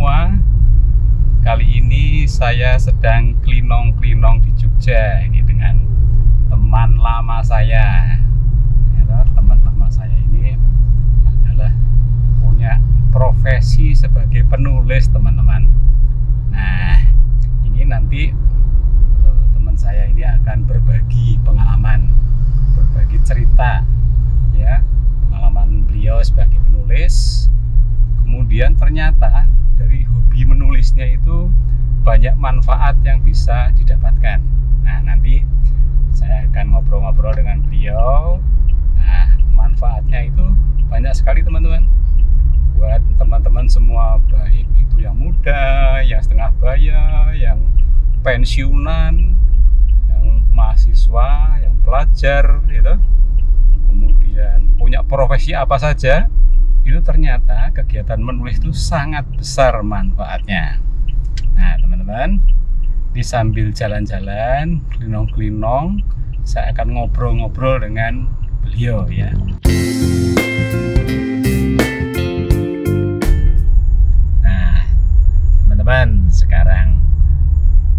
semua. Kali ini saya sedang klinong-klinong di Jogja ini dengan teman lama saya. Teman lama saya ini adalah punya profesi sebagai penulis, teman-teman. Nah, ini nanti teman saya ini akan berbagi pengalaman, berbagi cerita, ya, pengalaman beliau sebagai penulis. Kemudian ternyata dari hobi menulisnya itu banyak manfaat yang bisa didapatkan. Nah, nanti saya akan ngobrol-ngobrol dengan beliau. Nah, manfaatnya itu banyak sekali, teman-teman. Buat teman-teman semua, baik itu yang muda, yang setengah baya, yang pensiunan, yang mahasiswa, yang pelajar, gitu. Kemudian punya profesi apa saja, itu ternyata kegiatan menulis itu sangat besar manfaatnya. Nah, teman-teman, di sambil jalan-jalan, klinong-klinong, saya akan ngobrol-ngobrol dengan beliau, ya. Nah, teman-teman, sekarang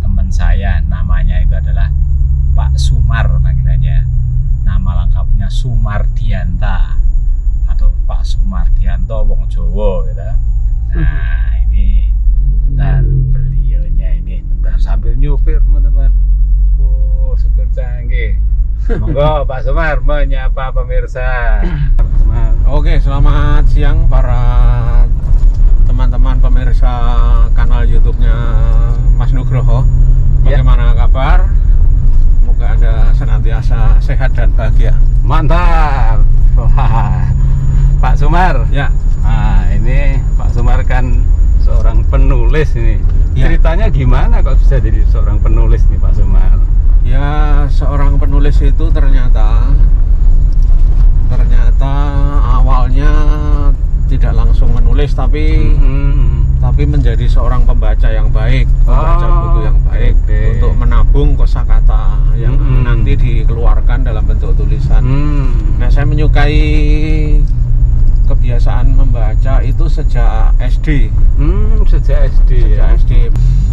teman saya namanya itu adalah Pak Sumar panggilannya. Nama lengkapnya Sumardianta atau Pak Sumardianto wong Jawa, gitu. Nah, ini bentar, beliaunya ini bentar sambil nyupir, teman-teman. Oh, supir canggih. Monggo Pak Sumar menyapa pemirsa. Oke, selamat siang para teman-teman pemirsa kanal YouTube-nya Mas Nugroho. Bagaimana kabar? Semoga Anda senantiasa sehat dan bahagia. Mantap. Wah. Pak Sumar. Ya. Nah, ini Pak Sumar kan seorang penulis ini. Ya. Ceritanya gimana kok bisa jadi seorang penulis nih, Pak Sumar? Ya, seorang penulis itu ternyata awalnya tidak langsung menulis, tapi menjadi seorang pembaca yang baik, membaca buku yang baik, untuk menabung kosakata yang nanti dikeluarkan dalam bentuk tulisan. Nah, saya menyukai kebiasaan membaca itu sejak SD. Sejak SD.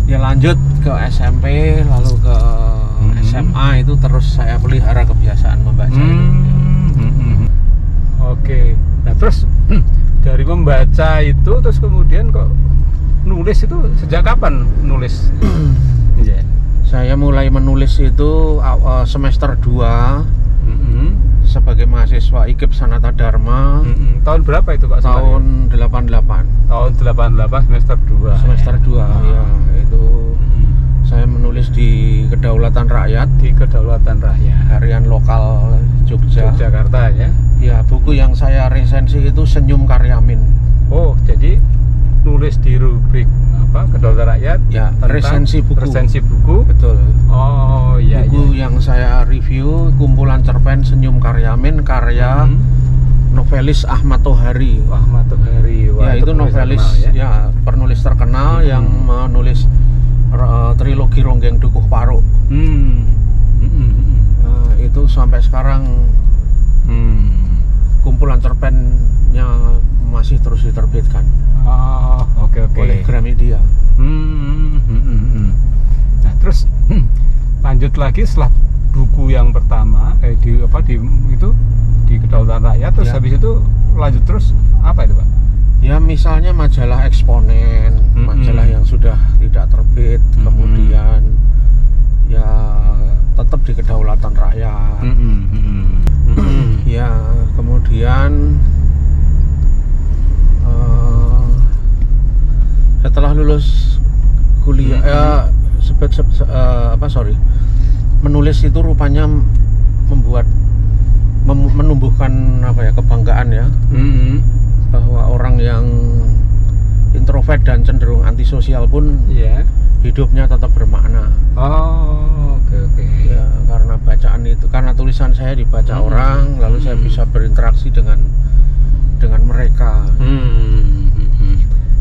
Ya, lanjut ke SMP, lalu ke SMA, itu terus saya pelihara kebiasaan membaca itu. Oke. Nah, terus dari membaca itu terus kemudian kok nulis itu sejak kapan nulis? Saya mulai menulis itu semester 2 sebagai mahasiswa IKIP Sanata Dharma. Tahun berapa itu, Pak? Tahun 88. Tahun 88 semester 2. Semester 2, ya. Itu saya menulis di Kedaulatan Rakyat. Di Kedaulatan Rakyat. Harian lokal Yogyakarta, ya. Ya, buku yang saya resensi itu Senyum Karyamin. Oh, jadi nulis di rubrik apa? Kedaulatan Rakyat. Ya, resensi buku. Resensi buku. Betul. Oh, iya. Buku yang saya review kumpulan cerpen Senyum Karyamin karya novelis Ahmad Tohari. Ahmad Tohari. Ya, itu novelis terkenal, ya, penulis terkenal yang menulis trilogi Ronggeng Dukuh Paruk. Itu sampai sekarang kumpulan cerpennya masih terus diterbitkan. Oke. Oleh Gramedia. Nah, terus lanjut lagi setelah buku yang pertama di Kedaulatan Rakyat, terus habis itu lanjut terus apa itu, Pak? Ya, misalnya majalah Eksponen, majalah yang sudah tidak terbit, kemudian ya tetap di Kedaulatan Rakyat. Ya, kemudian setelah lulus kuliah, menulis itu rupanya menumbuhkan kebanggaan, ya, bahwa orang yang introvert dan cenderung antisosial pun hidupnya tetap bermakna. Oke. Ya, karena bacaan itu, karena tulisan saya dibaca orang, lalu saya bisa berinteraksi dengan mereka.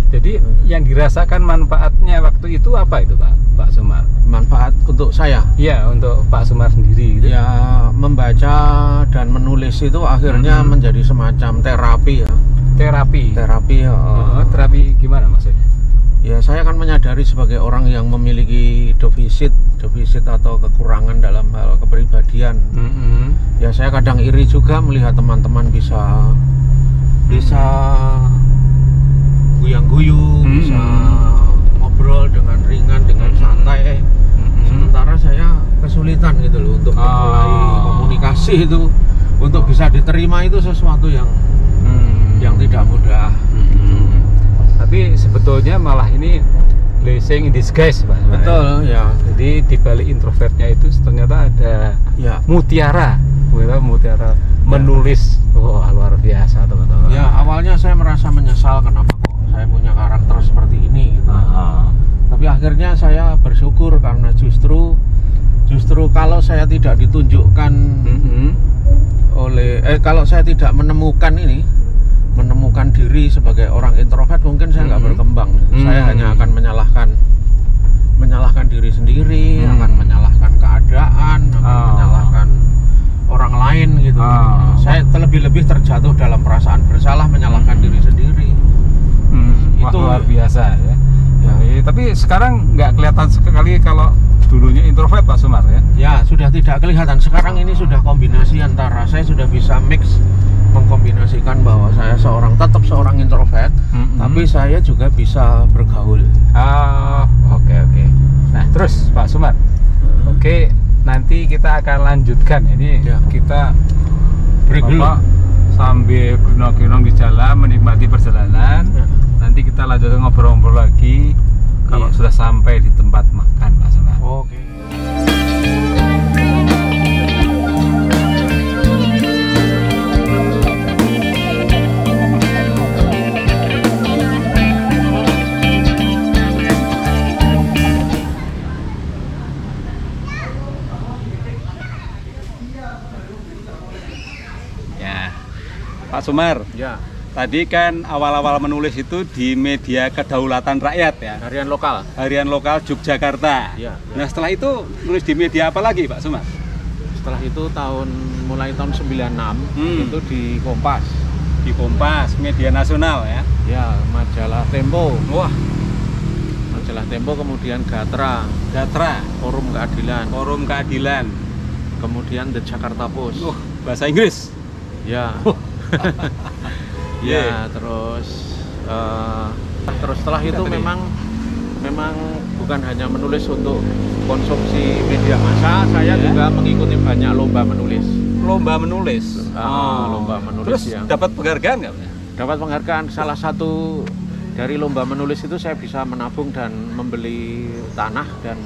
Jadi yang dirasakan manfaatnya waktu itu apa itu, Pak Sumar? Manfaat untuk saya? Iya, untuk Pak Sumar sendiri gitu. Ya, membaca dan menulis itu akhirnya menjadi semacam terapi, ya. Terapi ya. Terapi gimana maksudnya? Ya, saya kan menyadari sebagai orang yang memiliki defisit atau kekurangan dalam hal kepribadian. Ya, saya kadang iri juga melihat teman-teman bisa guyang-guyu, bisa ngobrol dengan ringan, dengan santai. Sementara saya kesulitan gitu loh untuk memulai komunikasi itu, untuk bisa diterima itu sesuatu yang tidak mudah. Tapi sebetulnya malah ini blessing in disguise, Pak. Betul, ya. Jadi di balik introvertnya itu ternyata ada mutiara menulis. Oh, luar biasa, teman-teman. Ya, awalnya saya merasa menyesal kenapa kok saya punya karakter seperti ini gitu. Tapi akhirnya saya bersyukur karena justru kalau saya tidak ditunjukkan kalau saya tidak menemukan diri sebagai orang introvert, mungkin saya nggak berkembang. Saya hanya akan menyalahkan diri sendiri, akan menyalahkan keadaan, akan menyalahkan orang lain gitu. Saya terlebih terjatuh dalam perasaan bersalah, menyalahkan diri sendiri. Itu luar biasa ya. Tapi sekarang nggak kelihatan sekali kalau dulunya introvert, Pak Sumar ya? Ya, sudah tidak kelihatan. Sekarang ini sudah kombinasi antara saya sudah bisa mengkombinasikan bahwa saya tetap seorang introvert, tapi saya juga bisa bergaul. Oke. Nah, terus Pak Sumar, oke, nanti kita akan lanjutkan. Ini kita break dulu sambil kinong-kinong di jalan, menikmati perjalanan. Nanti kita lanjutkan ngobrol-ngobrol lagi kalau sudah sampai di tempat makan, Pak Sumar. Oke. Ya, Pak Sumar. Ya. Tadi kan awal-awal menulis itu di media Kedaulatan Rakyat ya. Harian lokal Yogyakarta. Ya. Nah, setelah itu nulis di media apa lagi, Pak Sumar? Setelah itu mulai tahun 96 itu di Kompas. Di Kompas, media nasional ya. Ya, majalah Tempo. Wah. Majalah Tempo, kemudian Gatra, Forum Keadilan. Kemudian The Jakarta Post. Bahasa Inggris. Ya. Ya, terus setelah itu memang bukan hanya menulis untuk konsumsi media massa, saya juga mengikuti banyak lomba menulis. Lomba menulis. Terus dapat penghargaan nggak? Dapat penghargaan. Salah satu dari lomba menulis itu saya bisa menabung dan membeli tanah dan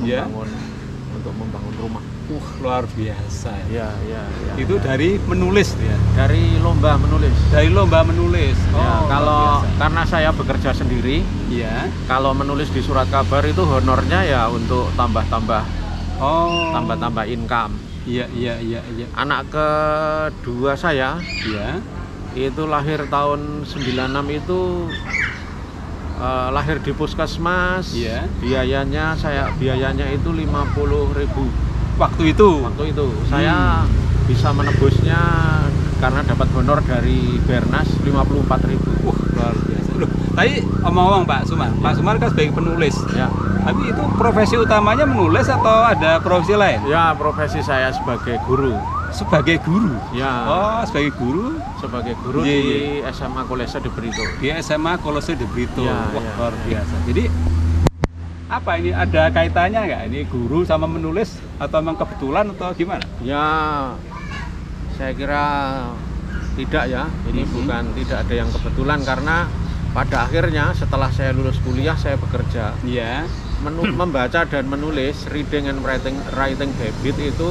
membangun rumah. Luar biasa. Ya. Itu dari menulis ya? Dari lomba menulis. Karena saya bekerja sendiri. Iya. Kalau menulis di surat kabar itu honornya ya untuk tambah-tambah income. Iya. Anak kedua saya, itu lahir tahun 96 itu lahir di puskesmas. Biayanya itu 50.000. Waktu itu saya bisa menebusnya karena dapat honor dari Bernas 54.000. Luar biasa. Tapi omong-omong Pak Sumar kan sebagai penulis. Ya. Tapi itu profesi utamanya menulis atau ada profesi lain? Ya, profesi saya sebagai guru. Sebagai guru? Ya. Sebagai guru? Sebagai guru di SMA Kolese de Brito. Di SMA Kolese de Brito. Luar biasa. Ya. Jadi apa ini, ada kaitannya nggak ini guru sama menulis, atau memang kebetulan atau gimana? Ya, saya kira tidak ya. Ini tidak ada yang kebetulan, karena pada akhirnya setelah saya lulus kuliah saya bekerja. Iya. Membaca dan menulis, reading and writing habit itu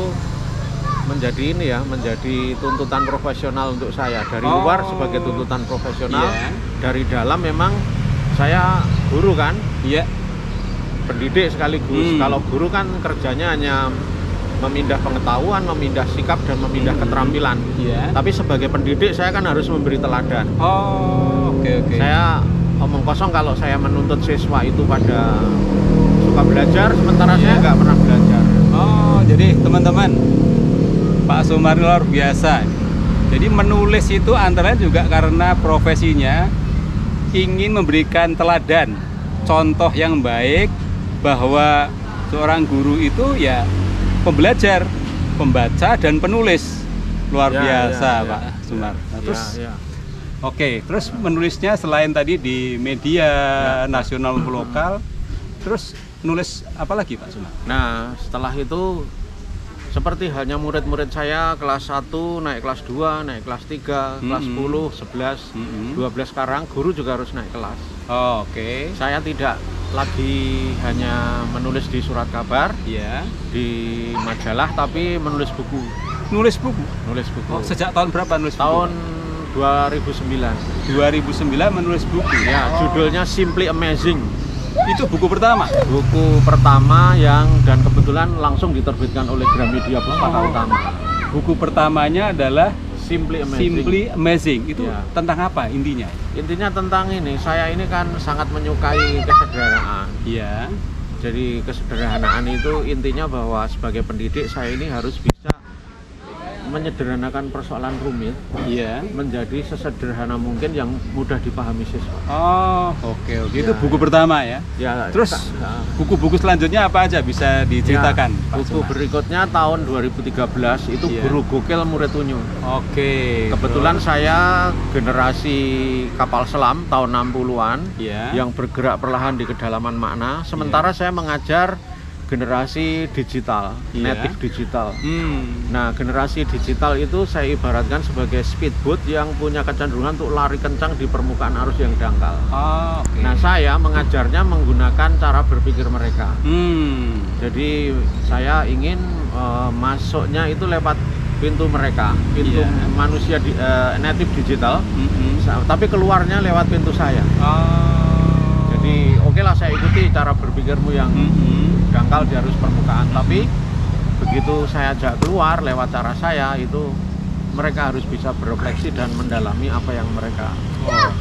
menjadi tuntutan profesional untuk saya. Dari luar sebagai tuntutan profesional, dari dalam memang saya guru kan. Iya. Pendidik sekaligus. Kalau guru kan kerjanya hanya memindah pengetahuan, memindah sikap, dan memindah keterampilan. Tapi sebagai pendidik saya kan harus memberi teladan. Oke. Saya omong kosong kalau saya menuntut siswa itu pada suka belajar, sementara saya nggak pernah belajar. Jadi teman-teman, Pak Sumar luar biasa. Jadi menulis itu antara lain juga karena profesinya ingin memberikan teladan, contoh yang baik bahwa seorang guru itu ya pembelajar, pembaca dan penulis. Luar biasa Pak Sumar. Nah, terus oke, terus menulisnya selain tadi di media nasional maupun lokal, terus nulis apa lagi Pak Sumar? Nah, setelah itu seperti halnya murid-murid saya kelas 1 naik kelas 2, naik kelas 3, kelas 10, 11, 12 sekarang guru juga harus naik kelas. Oh, oke. Saya tidak lagi hanya menulis di surat kabar, di majalah, tapi menulis buku. Nulis buku? Nulis buku. Oh, sejak tahun berapa nulis buku? Tahun 2009. 2009 menulis buku? Ya, judulnya Simply Amazing. Itu buku pertama? Buku pertama dan kebetulan langsung diterbitkan oleh Gramedia Pustaka Utama. Buku pertamanya adalah Simply Amazing. Itu tentang apa intinya? Intinya tentang ini, saya ini kan sangat menyukai kesederhanaan. Iya. Jadi kesederhanaan itu intinya bahwa sebagai pendidik saya ini harus bisa menyederhanakan persoalan rumit menjadi sesederhana mungkin yang mudah dipahami siswa. Oh, oke. Itu buku pertama ya. Terus buku-buku selanjutnya apa aja bisa diceritakan? Buku berikutnya tahun 2013 itu Guru Gokil Murid Unyu. Oke. Kebetulan saya generasi kapal selam tahun 60-an yang bergerak perlahan di kedalaman makna. Sementara saya mengajar generasi digital, native digital. Nah, generasi digital itu saya ibaratkan sebagai speedboat yang punya kecenderungan untuk lari kencang di permukaan arus yang dangkal. Nah, saya mengajarnya menggunakan cara berpikir mereka. Jadi saya ingin masuknya itu lewat pintu mereka, pintu manusia native digital, tapi keluarnya lewat pintu saya. Jadi oke lah, saya ikuti cara berpikirmu yang dangkal di arus permukaan, tapi begitu saya ajak keluar lewat cara saya, itu mereka harus bisa berefleksi dan mendalami apa yang mereka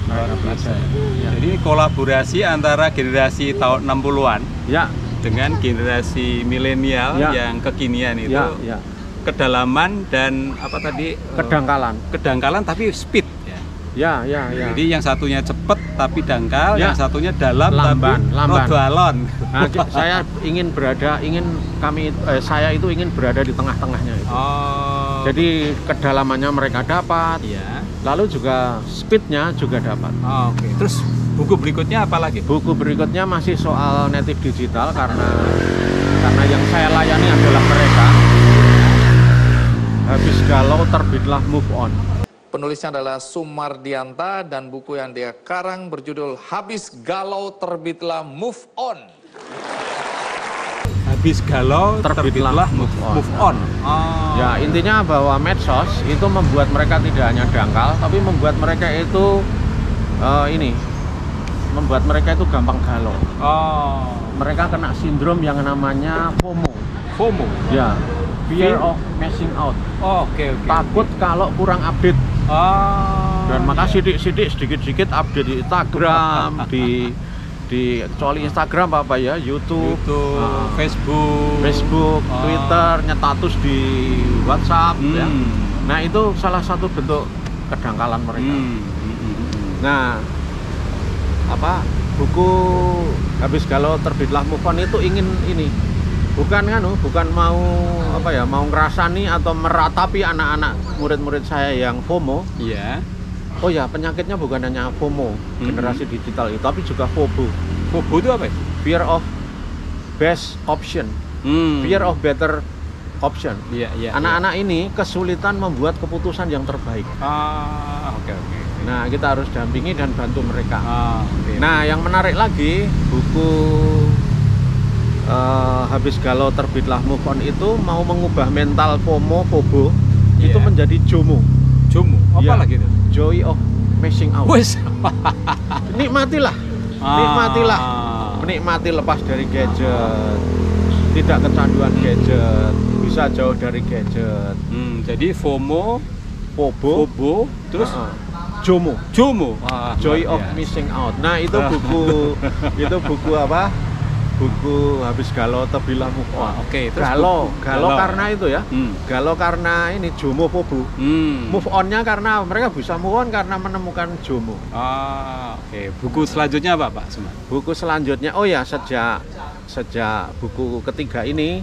belajar. Jadi kolaborasi antara generasi tahun 60-an dengan generasi milenial yang kekinian itu kedalaman dan apa tadi? Kedangkalan tapi speed. Jadi yang satunya cepet tapi dangkal, yang satunya dalam lamban. Alon. Nah, saya itu ingin berada di tengah-tengahnya itu. Jadi kedalamannya mereka dapat, lalu juga speednya juga dapat. Oke. Terus buku berikutnya apa lagi? Buku berikutnya masih soal native digital karena yang saya layani adalah mereka. Habis galau terbitlah Move On. Penulisnya adalah Sumardianta dan buku yang dia karang berjudul Habis Galau Terbitlah Move On. Habis galau terbitlah move on. Ya, intinya bahwa medsos itu membuat mereka tidak hanya dangkal, tapi membuat mereka itu membuat mereka itu gampang galau. Mereka kena sindrom yang namanya FOMO. Ya, fear of missing out. Oke. Takut kalau kurang update. Dan maka sedikit-sedikit update di Instagram, kecuali Instagram YouTube, Facebook, Twitter, nyetatus di WhatsApp. Nah, itu salah satu bentuk kedangkalan mereka. Nah, buku Habis Galau Terbitlah Move On itu ingin bukan mau mau ngerasani atau meratapi anak-anak murid-murid saya yang FOMO. Penyakitnya bukan hanya FOMO generasi digital itu, tapi juga FOBO. FOBO itu apa? Fear of best option, fear of better option. Anak-anak ini kesulitan membuat keputusan yang terbaik. Oke. Nah, kita harus dampingi dan bantu mereka. Nah, yang menarik lagi, buku Habis Galau Terbitlah Move On itu mau mengubah mental FOBO itu menjadi JOMO. Apa lagi itu? Joy of Missing Out. Nikmatilah. Menikmati lepas dari gadget. Tidak kecanduan gadget, bisa jauh dari gadget. Jadi FOMO, terus JOMO. Joy of Missing Out. Nah, itu buku apa? buku Habis Galau Terbilang Move On. Oke, terus Galau karena itu ya. Hmm. Galau karena ini Jomo Pobu. Move on-nya karena mereka bisa move on karena menemukan Jomo. Oke. Buku selanjutnya apa, Pak Sumar? Buku selanjutnya, oh ya, sejak buku ketiga ini,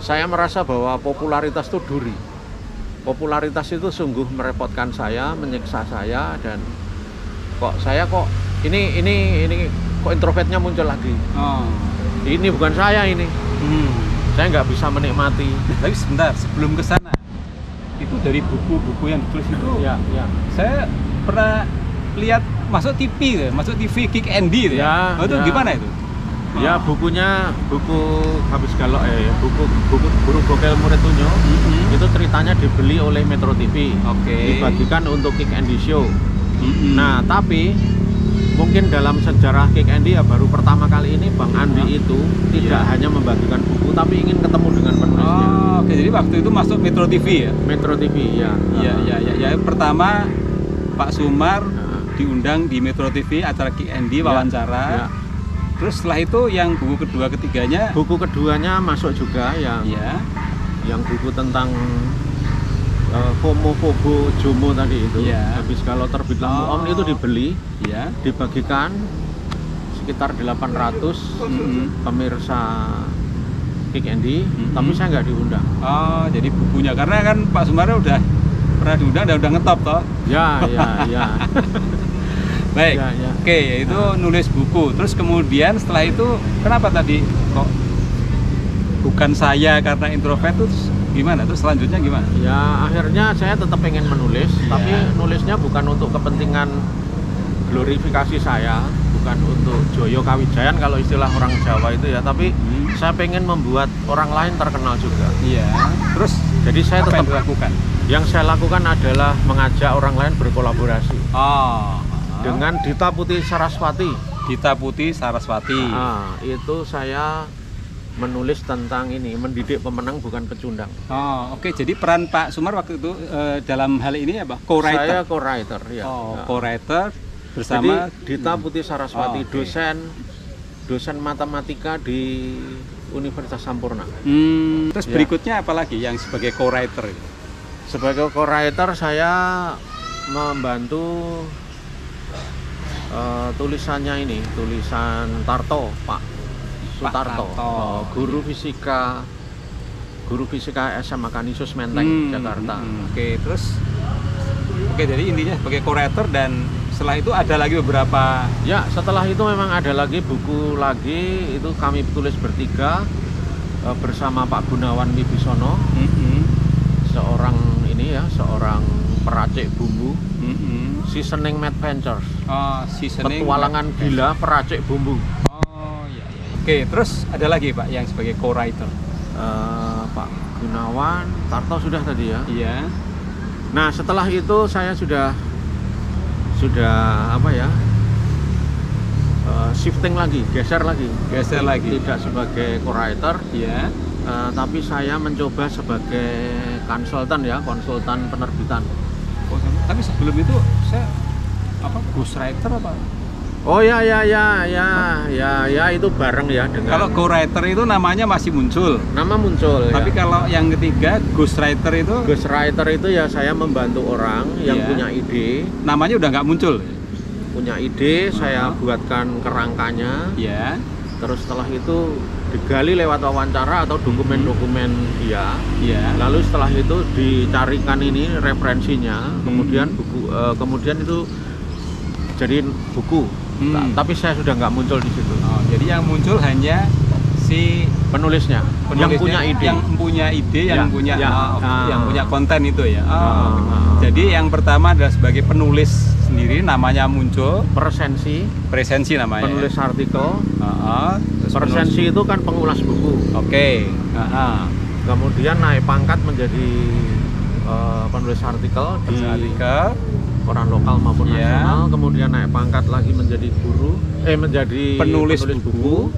saya merasa bahwa popularitas itu duri. Popularitas itu sungguh merepotkan saya, menyiksa saya, dan saya ini kok introvertnya muncul lagi. Ini bukan saya ini. Saya nggak bisa menikmati. Tapi sebentar, sebelum ke sana, itu dari buku-buku yang ditulis itu, Ya. saya pernah lihat masuk TV, masuk TV Kick Andy, Ya, itu ya. gimana itu? Ya, buku Habis Galau, buku Guru Bokel Murid Tunyo, itu ceritanya dibeli oleh Metro TV. Oke. Dibagikan untuk Kick Andy Show. Nah, tapi mungkin dalam sejarah Kick Andy ya baru pertama kali ini Bang Andi itu tidak hanya membagikan buku tapi ingin ketemu dengan penulisnya. Oke, jadi waktu itu masuk Metro TV ya? Metro TV, ya. Iya. Pertama Pak Sumar diundang di Metro TV acara Kick Andy wawancara. Ya. Terus setelah itu yang buku kedua ketiganya? Buku keduanya masuk juga yang buku tentang FOMO Jomo tadi itu. Habis Galau Terbilang Move On itu dibeli, dibagikan sekitar 800 pemirsa Kick Andy, tapi saya nggak diundang. Jadi bukunya, karena kan Pak Sumar udah pernah diundang dan udah ngetop toh? Ya. Baik, Ya. Oke, itu nulis buku. Terus kemudian setelah itu kenapa tadi kok bukan saya karena introvert, terus gimana? Terus selanjutnya gimana? Ya, akhirnya saya tetap pengen menulis, tapi nulisnya bukan untuk kepentingan glorifikasi saya, bukan untuk Joyo Kawijayan kalau istilah orang Jawa itu ya, tapi saya pengen membuat orang lain terkenal juga. Iya. Terus jadi saya apa tetap yang dilakukan? Yang saya lakukan adalah mengajak orang lain berkolaborasi. Dengan Dita Putih Saraswati. Itu saya menulis tentang ini, mendidik pemenang bukan pecundang. Oke. Jadi peran Pak Sumar waktu itu dalam hal ini apa? Co-writer. Saya co-writer, ya. Co-writer bersama Jadi Dita Putih Saraswati, dosen matematika di Universitas Sampurna. Terus berikutnya apa lagi yang sebagai co-writer? Sebagai co-writer saya membantu tulisannya ini, tulisan Tarto, Pak Sutarto, guru fisika SMA Kanisius Menteng, Jakarta. Oke, jadi intinya sebagai co-writer, dan setelah itu ada lagi beberapa. Ya, setelah itu memang ada lagi buku lagi, itu kami tulis bertiga bersama Pak Gunawan Wibisono, seorang peracik bumbu. Seasoning Adventures. Petualangan gila peracik bumbu. Oke, terus ada lagi Pak yang sebagai co-writer? Pak Gunawan, Tarto sudah tadi ya. Iya. Nah, setelah itu saya sudah shifting lagi, geser lagi. Tidak sebagai co-writer. Iya. Tapi saya mencoba sebagai konsultan penerbitan. Tapi sebelum itu saya ghostwriter apa? Oh ya, itu bareng ya dengan. Kalau co-writer itu namanya masih muncul. Nama muncul. Tapi kalau yang ketiga ghostwriter itu? Ghostwriter itu ya saya membantu orang yang punya ide. Namanya udah nggak muncul. Punya ide, saya buatkan kerangkanya. Iya. Terus setelah itu digali lewat wawancara atau dokumen-dokumen dia. Iya. Lalu setelah itu dicarikan ini referensinya, kemudian kemudian itu jadi buku. Tapi saya sudah nggak muncul di situ. Jadi yang muncul hanya si penulisnya yang punya ide, yang punya konten itu ya. Jadi yang pertama adalah sebagai penulis sendiri, namanya muncul. Presensi namanya. Penulis artikel. Presensi itu kan pengulas buku. Oke. Kemudian naik pangkat menjadi penulis artikel di koran lokal maupun nasional. Kemudian naik pangkat lagi menjadi menjadi penulis buku.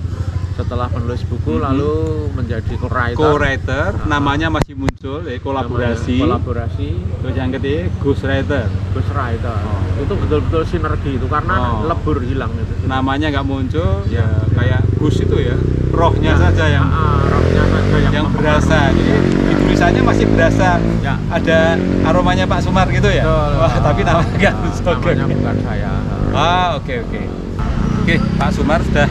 Setelah menulis buku lalu menjadi co-writer, namanya masih muncul, kolaborasi. Terus yang ketiga ghostwriter. Itu betul-betul sinergi itu karena lebur hilang itu. Namanya nggak muncul, ya kayak ghost itu ya, rohnya saja yang berasa. Jadi di tulisannya masih berasa, ada aromanya Pak Sumar gitu ya. Wah, tapi namanya bukan saya. Oke, Pak Sumar sudah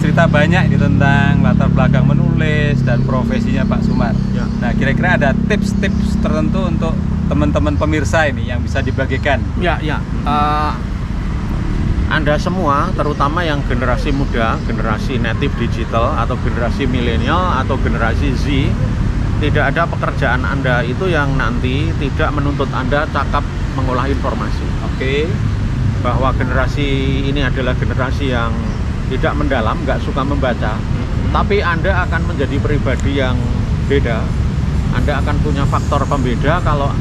cerita banyak ini tentang latar belakang menulis dan profesinya Pak Sumar. Nah, kira-kira ada tips-tips tertentu untuk teman-teman pemirsa ini yang bisa dibagikan? Anda semua, terutama yang generasi muda, generasi native digital atau generasi milenial atau generasi Z, tidak ada pekerjaan Anda itu yang nanti tidak menuntut Anda cakap mengolah informasi. Bahwa generasi ini adalah generasi yang tidak mendalam, nggak suka membaca, tapi Anda akan menjadi pribadi yang beda. Anda akan punya faktor pembeda kalau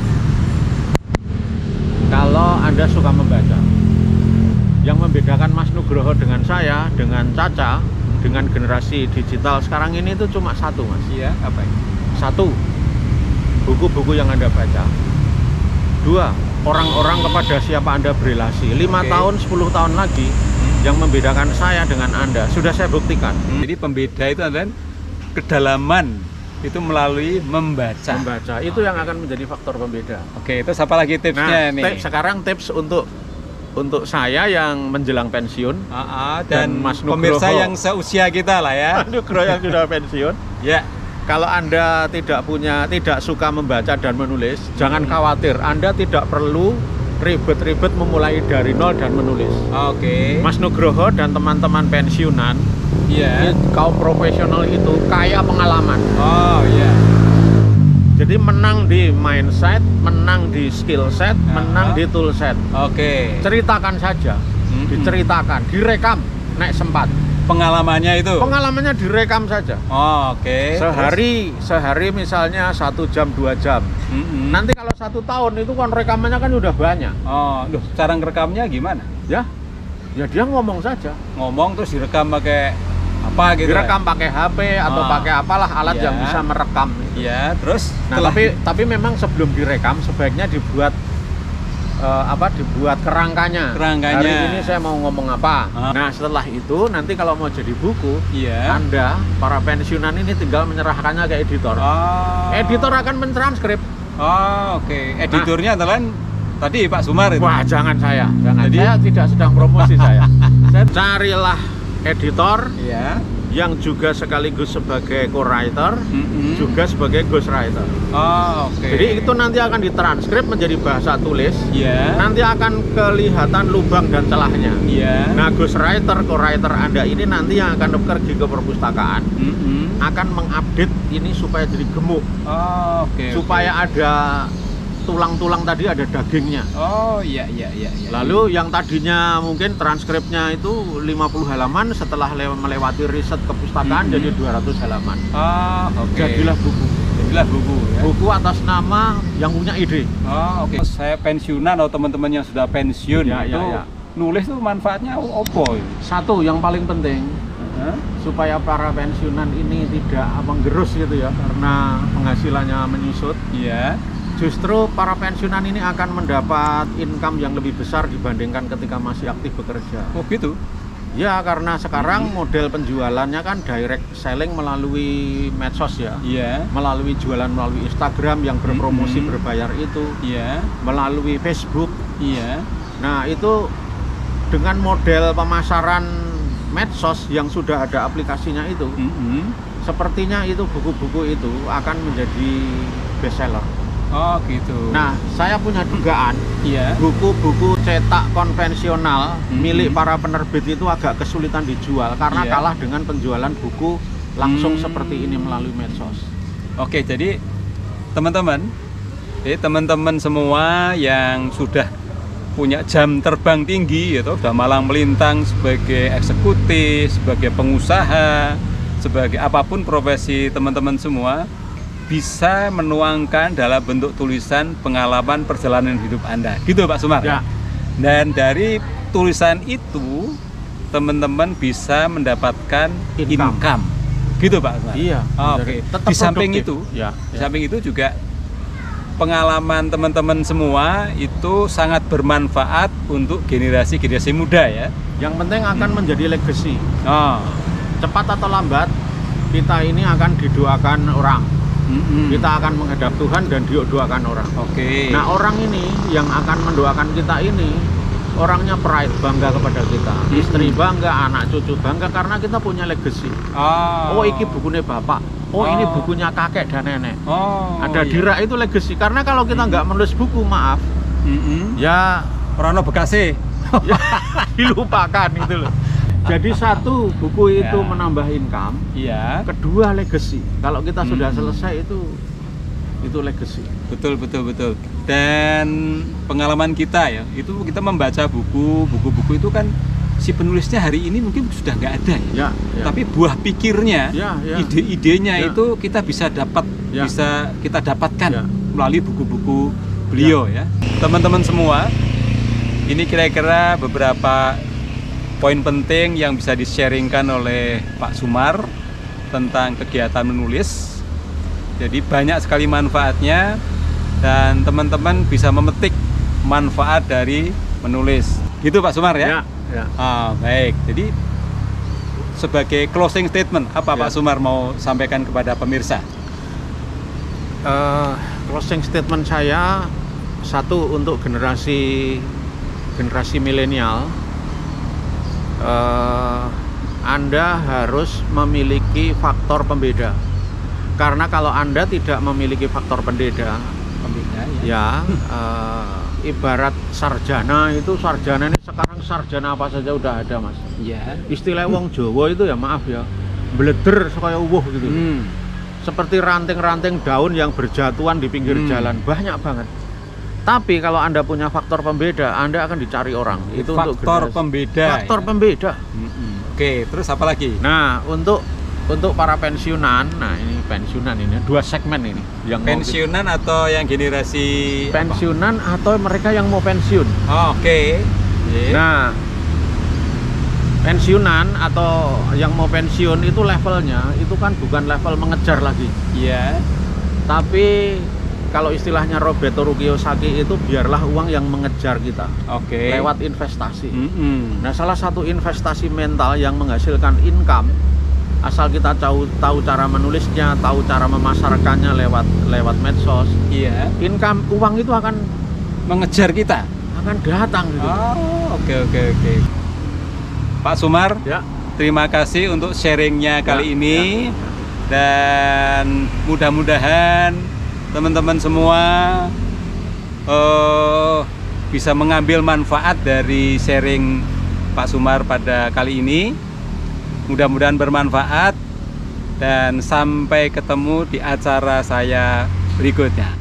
Anda suka membaca. Yang membedakan Mas Nugroho dengan saya, dengan Caca, dengan generasi digital sekarang ini itu cuma satu, Mas. Iya, apa itu? Satu, buku-buku yang Anda baca. Dua, orang-orang kepada siapa Anda berelasi. 5 tahun, 10 tahun lagi, yang membedakan saya dengan Anda sudah saya buktikan. Jadi pembeda itu adalah kedalaman itu melalui membaca. Itu yang akan menjadi faktor pembeda. Itu siapa lagi tipsnya nih? Sekarang tips untuk saya yang menjelang pensiun dan Mas Nugroho, pemirsa yang seusia kita lah ya. Nugroho yang sudah pensiun. Kalau Anda tidak suka membaca dan menulis, jangan khawatir. Anda tidak perlu ribet-ribet memulai dari nol dan menulis. Mas Nugroho dan teman-teman pensiunan, kaum profesional itu kaya pengalaman. Jadi menang di mindset, menang di skill set, menang di tool set. Ceritakan saja, diceritakan, direkam, naik sempat. Pengalamannya direkam saja. Sehari misalnya 1 jam 2 jam. Nanti kalau 1 tahun itu kan rekamannya kan udah banyak. Cara ngerekamnya gimana? Ya dia ngomong saja. Ngomong terus direkam pakai apa gitu? Direkam pakai HP atau pakai apalah alat yang bisa merekam. Terus. Nah, tapi memang sebelum direkam sebaiknya dibuat kerangkanya. Hari ini saya mau ngomong apa. Nah, setelah itu nanti kalau mau jadi buku, Anda para pensiunan ini tinggal menyerahkannya ke editor. Editor akan mentranskrip. Editornya adalah tadi Pak Sumar itu. Wah, jangan saya. Jadi saya tidak sedang promosi saya. Carilah editor yang juga sekaligus sebagai co-writer, juga sebagai ghostwriter. Jadi itu nanti akan ditranskrip menjadi bahasa tulis. Nanti akan kelihatan lubang dan celahnya. Nah, ghostwriter, co-writer Anda ini nanti yang akan pergi ke perpustakaan, akan mengupdate ini supaya jadi gemuk. Supaya ada tulang-tulang tadi ada dagingnya. Lalu yang tadinya mungkin transkripnya itu 50 halaman, setelah melewati riset kepustakaan jadi 200 halaman. Jadilah buku. Buku atas nama yang punya ide. Saya pensiunan atau teman-teman yang sudah pensiun nulis tuh manfaatnya apa? Satu yang paling penting, supaya para pensiunan ini tidak menggerus gitu ya, karena penghasilannya menyusut. Justru para pensiunan ini akan mendapat income yang lebih besar dibandingkan ketika masih aktif bekerja. Gitu? Ya, karena sekarang model penjualannya kan direct selling melalui medsos ya. Melalui jualan melalui Instagram yang berpromosi berbayar itu. Melalui Facebook. Nah, itu dengan model pemasaran medsos yang sudah ada aplikasinya itu, sepertinya itu buku-buku itu akan menjadi bestseller. Gitu. Nah, saya punya dugaan, buku-buku cetak konvensional milik para penerbit itu agak kesulitan dijual karena kalah dengan penjualan buku langsung seperti ini melalui medsos. Jadi teman-teman semua yang sudah punya jam terbang tinggi, udah malang melintang sebagai eksekutif, sebagai pengusaha, sebagai apapun profesi teman-teman semua, bisa menuangkan dalam bentuk tulisan pengalaman perjalanan hidup Anda. Gitu Pak Sumar? Dan dari tulisan itu teman-teman bisa mendapatkan income. Gitu Pak Sumar? Iya. Oke. Di samping itu, di samping itu juga pengalaman teman-teman semua itu sangat bermanfaat untuk generasi muda ya. Yang penting akan menjadi legacy. Cepat atau lambat kita ini akan didoakan orang. Kita akan menghadap Tuhan dan didoakan orang. Oke. Nah, orang ini yang akan mendoakan kita ini orangnya pride, bangga kepada kita. Istri bangga, anak cucu bangga karena kita punya legacy. Oh, iki bukunya bapak. Oh, ini bukunya kakek dan nenek. Ada Dira itu legacy. Karena kalau kita nggak menulis buku, maaf, ya Rono Bekasi ya, dilupakan itu loh. Jadi satu, buku itu menambah income. Iya. Kedua, legacy. Kalau kita sudah selesai itu legacy. Betul. Dan pengalaman kita ya, itu kita membaca buku-buku itu kan si penulisnya hari ini mungkin sudah nggak ada ya. Tapi buah pikirnya, ide-idenya itu kita bisa kita dapatkan melalui buku-buku beliau ya. Teman-teman semua, ini kira-kira beberapa poin penting yang bisa di-sharingkan oleh Pak Sumar tentang kegiatan menulis. Jadi banyak sekali manfaatnya dan teman-teman bisa memetik manfaat dari menulis. Gitu Pak Sumar ya? Baik. Jadi sebagai closing statement, apa Pak Sumar mau sampaikan kepada pemirsa? Closing statement saya satu untuk generasi milenial. Anda harus memiliki faktor pembeda. Karena kalau Anda tidak memiliki faktor pembeda, ibarat sarjana ini sekarang sarjana apa saja udah ada Mas. Iya. Istilah wong Jawa itu ya maaf ya, bleder supaya uwuh gitu. Seperti ranting-ranting daun yang berjatuhan di pinggir jalan, banyak banget. Tapi kalau Anda punya faktor pembeda, Anda akan dicari orang. Itu faktor pembeda. Faktor pembeda. Oke, terus apa lagi? Nah, untuk para pensiunan, nah ini pensiunan ini dua segmen ini. Yang pensiunan atau yang generasi pensiunan atau mereka yang mau pensiun. Oke. Nah, pensiunan atau yang mau pensiun itu levelnya itu kan bukan level mengejar lagi. Iya. Tapi kalau istilahnya Roberto Kiyosaki itu biarlah uang yang mengejar kita. Oke. Lewat investasi. Nah, salah satu investasi mental yang menghasilkan income asal kita tahu cara menulisnya, tahu cara memasarkannya lewat medsos. Iya. Income uang itu akan mengejar kita, akan datang gitu. Oke. Pak Sumar, terima kasih untuk sharingnya kali ini. Dan mudah-mudahan teman-teman semua bisa mengambil manfaat dari sharing Pak Sumar pada kali ini. Mudah-mudahan bermanfaat dan sampai ketemu di acara saya berikutnya.